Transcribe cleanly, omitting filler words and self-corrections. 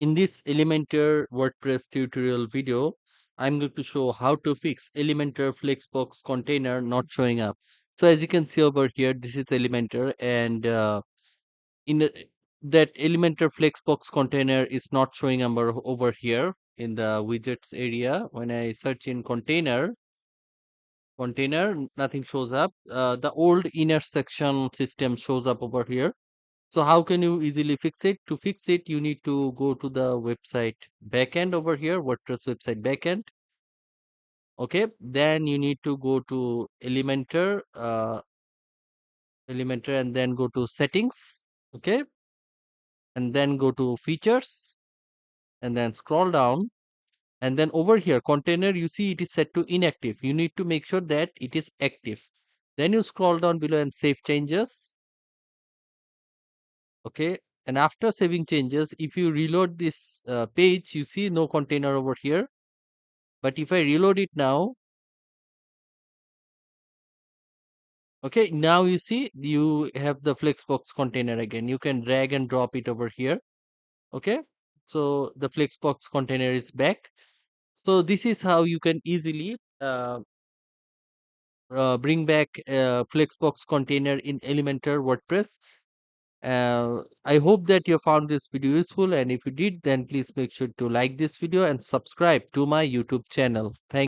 In this Elementor WordPress tutorial video, I'm going to show how to fix Elementor Flexbox container not showing up. So as you can see over here, this is Elementor, and that Elementor Flexbox container is not showing up over here in the widgets area. When I search in container, nothing shows up. The old inner section system shows up over here. So how can you easily fix it? To fix it, you need to go to the website backend over here, WordPress website backend. Okay, then you need to go to Elementor, and then go to settings. Okay, and then go to features, and then scroll down, and then over here container, you see it is set to inactive. You need to make sure that it is active. Then you scroll down below and save changes. Okay, and after saving changes, if you reload this page, you see no container over here. But if I reload it now, okay, now you see you have the flexbox container again. You can drag and drop it over here. Okay, so the flexbox container is back. So this is how you can easily bring back flexbox container in Elementor WordPress. I hope that you found this video useful, and if you did, then please make sure to like this video and subscribe to my YouTube channel. Thank